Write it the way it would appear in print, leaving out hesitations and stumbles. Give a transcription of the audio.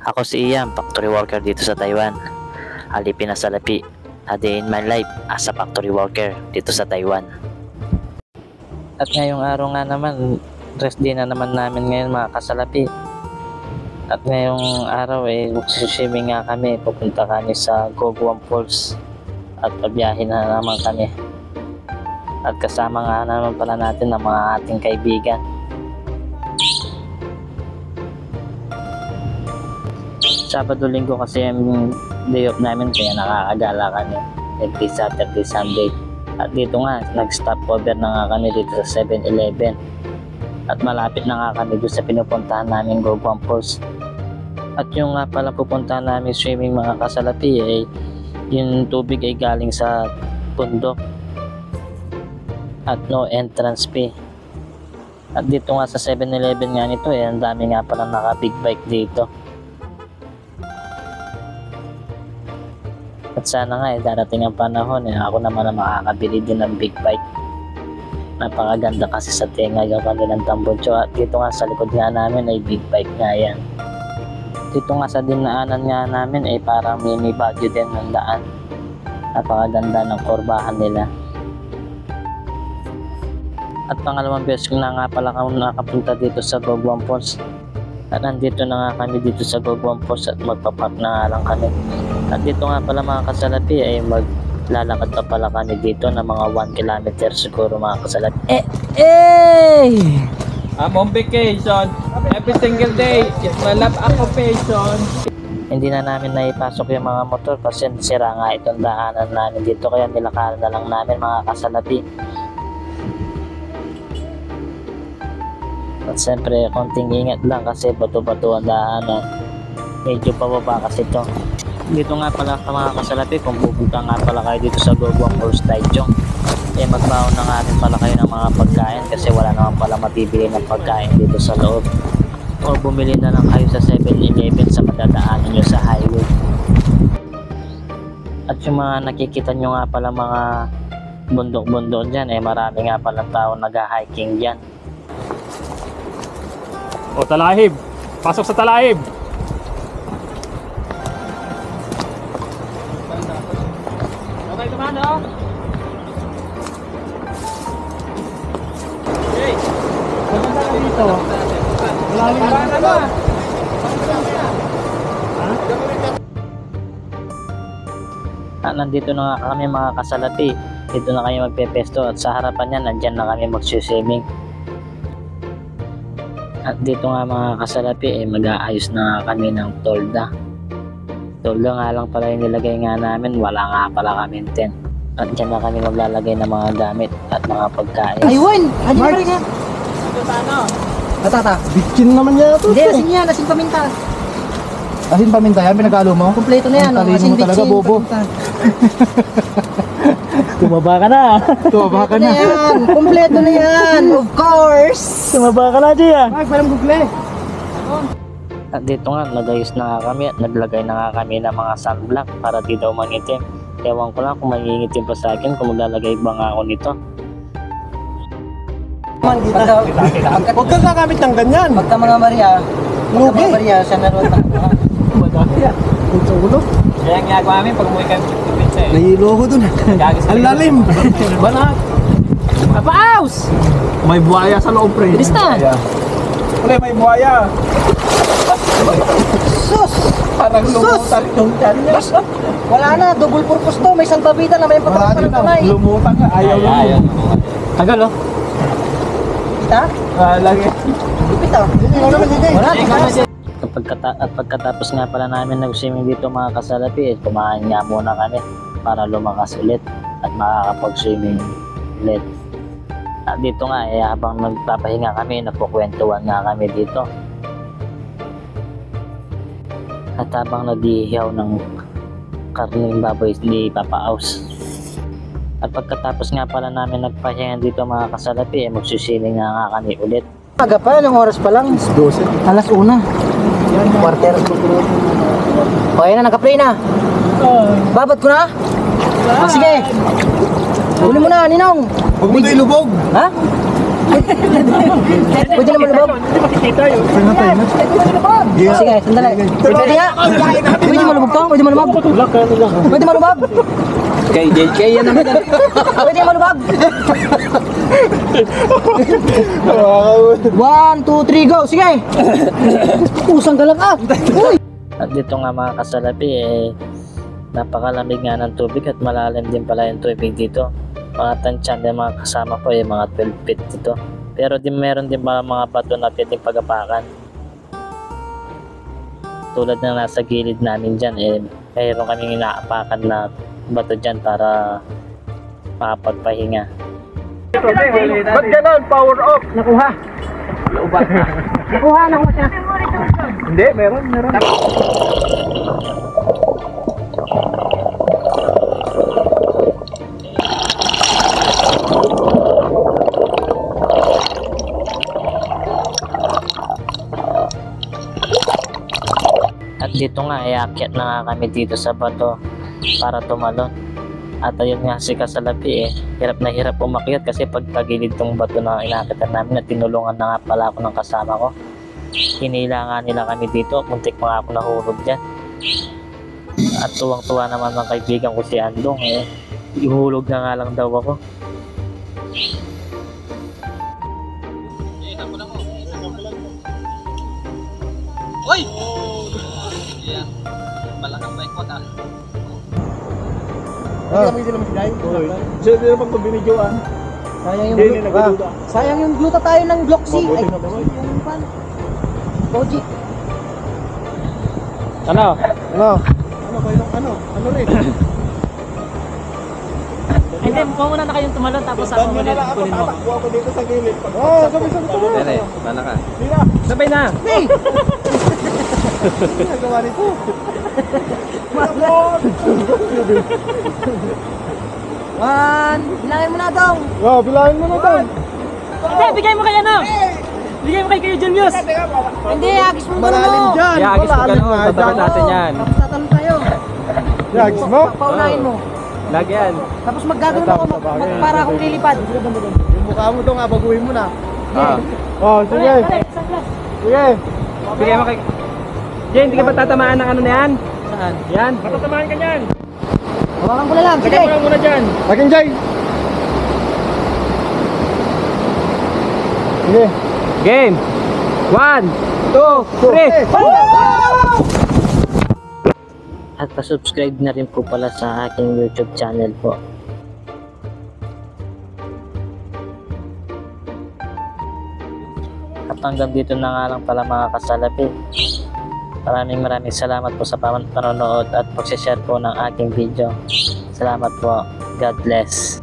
Ako si Ian, factory worker dito sa Taiwan. Alipin na salapi, a day in my life as a factory worker dito sa Taiwan. At ngayong araw nga naman, rest day na naman namin ngayon mga kasalapi. At ngayong araw magsiswimming nga kami, pupunta kami sa Goguang Falls at pabiyahin na naman kami. At kasama nga naman pala natin ang mga ating kaibigan. Sabado Linggo kasi yung day off namin kaya nakakagala kami every Saturday, Sunday. At dito nga, nag-stop over na nga kami dito sa 7-Eleven. At malapit na nga kami doon sa pinupuntahan namin Goguang Falls. At yung nga pala pupuntahan namin swimming mga kasalapi yung tubig ay galing sa bundok. At no entrance fee. At dito nga sa 7-Eleven nga nito ang dami nga pala naka big bike dito. At sana nga darating ang panahon ako naman na makakabili din ng big bike. Napakaganda kasi sa tenga yung kanilang tambutso. At dito nga sa likod nga namin ay big bike nga yan. Dito nga sa dinaanan nga namin parang mini Baguio din ng daan. Napakaganda ng kurbahan nila. At pangalawang beses ko na nga pala kami nakapunta dito sa Goguang Falls. At nandito na nga kami dito sa Goguang Falls at magpapark na nga lang kami. At dito nga pala mga kasalapi maglalakad pa pala kami dito ng mga 1 kilometer siguro mga kasalapi. I'm on vacation. Every single day, it's my love occupation. Hindi na namin naipasok yung mga motor kasi sira nga itong daanan namin dito. Kaya nilakaran na lang namin mga kasalapi. At siyempre, konting ingat lang kasi bato-bato ang daanan. Medyo pababa kasi ito. Dito nga pala mga kasalapi, kung pupunta nga pala kayo dito sa Goguang Falls Taichung, magbaon na nga rin pala kayo ng mga pagkain kasi wala naman pala mabibili ng pagkain dito sa loob. O bumili na lang kayo sa 7-Eleven sa madadaanan nyo sa highway. At yung mga nakikita nyo nga pala mga bundok-bundok dyan, marami nga pala tao nag-hiking dyan. O talahib, pasok sa talahib. Okay naman Okay. Maganda ka dito. At nandito na nga kami mga kasalapi. Dito na kami magpepesto at sa harapan niya nandyan na kami magsiswimming. At dito nga mga kasalapi mag-aayos na kami ng tolda. Tolda nga lang pala yung nilagay nga namin, wala nga pala kami tent. At dyan na kami maglalagay ng mga gamit at mga pagkain. Ayun! Ano pa rin nga? Ito sa ano? Tata, Bitchin naman niya ito. hindi, asin yan, asin paminta. Asin paminta yan, pinagalo mo? Kompleto na yan, Ang talino asin mo talaga, bitchin, bobo. paminta. Tumaba ka na! Tuwa ka Kompleto na na. yan, kompleto na yan, of course! Tumaba ka na dyan! Ay, parang google. At dito nga nagayos na nga kami at naglagay na nga kami ng mga sunblock para di daw mangitim. Ewan ko lang kung mangingitim pa sa akin kung maglalagay ba nga ako nito. Huwag kang kakamit ng ganyan. Pagka mga Maria, siya meron na. Ito ulo. Kaya ang ginagawa namin pag umuwi kami sa pizza Nahilo ko dun. Ang lalim. Banat. Papaus! May buhaya sa loob, pre. Bilis na! Wala, may buhaya. Sus! Parang lumutan yung tiyan niya. Wala na, double purpose to, may salbabida na may Wala patak din pa kamay. lumutan ka. Ayaw lang. Tagal Kita? Lagi. Lupit ah. Wala, tingnan. At pagkatapos nga pala namin nag-swimming dito mga kasalapi, kumain nga muna kami para lumakas ulit at makakapag-swimming ulit. At dito nga habang nagpapahinga kami, nagkukwentuhan nga kami dito. At habang nag-iihaw ng karning baboy ni Papa Aus. At pagkatapos nga pala namin nagpahinga dito mga kasalapi, magsiswimming nga kami ulit. Aga pa, anong oras pa lang? 12. Alas 1. Quarter. O, ayan na, naka-play na. Babad ko na? Sige. Huli mo na, Ninong. Huwag mo ito ilubog. Ha? Pwede naman lumab. Sige, sandali. Pwede nga. Pwede mo lumab ka? Pwede mo lumab? Pwede mo lumab? Kay JK yan naman. Pwede mo lumab? 1, 2, 3, go! Sige! Usang ka lang ah! Uy! At dito nga mga kasalapi, napakalamig nga ng tubig at malalim din pala yung tubig dito. Mga tansyan din mga kasama ko, mga 12 feet dito. Pero meron din mga bato na pwedeng pagapakan. Tulad na nasa gilid namin dyan, mayroon kaming inaapakan na bato dyan para makapagpahinga. Ba't ganun? Power off. Nakuha! Nakuha na ko siya. Hindi, meron. At dito nga, aakyat na nga kami dito sa bato para tumalon. At ayun nga si Kasalapi hirap na hirap umakyat kasi pagkagilid tong bato na inaakyatan namin at tinulungan na nga pala ako ng kasama ko. Hinila nga nila kami dito, muntik pa ako nahulog dyan. At tuwang-tuwa naman ng kaibigan ko si Andong ihulog na nga lang daw ako. Siya din naman pag-binidyoan. Sayang yung Hindi, nagduda. sayang yung gluta tayo ng Glock C. Ay, yung pan. Boji. Ano? Ano rin? Hindi, muna na kayong tumalon tapos Tandaan nyo na lang ako, tatakbo ako dito sa gilid. Sabay-sabay. Dere, bala ka. Sina? Sabay na. Hey! Nagawa nito. One, bilangin mo na dong. Bilangin mo na ito. Hindi, bigay mo kay ano. Bigay mo kay Kuya Julius. Hindi, agis mo Malalim mo. dyan. Kaya agis mo ganun, tatabi natin yan. Tapos tatalon tayo. Agis mo? Paunahin mo. Lagi yan. Tapos maggagano ako para akong lilipad. Yung mukha mo ito nga, baguhin mo na. Sige. Sunglass. Sige. Bigay mo kay... Jay, hindi ka ba tatamaan ng ano na yan? Saan? Yan. Matatamaan ka yan. Hawakan ko na lang. Sige. Lagyan mo lang muna dyan. Akin, Jay. Sige. Game. 1, 2, 3. At pa-subscribe na rin po pala sa aking YouTube channel po. At hanggang dito na nga lang pala mga kasalapi. Maraming salamat po sa panonood at pag-share po ng aking video. Salamat po. God bless.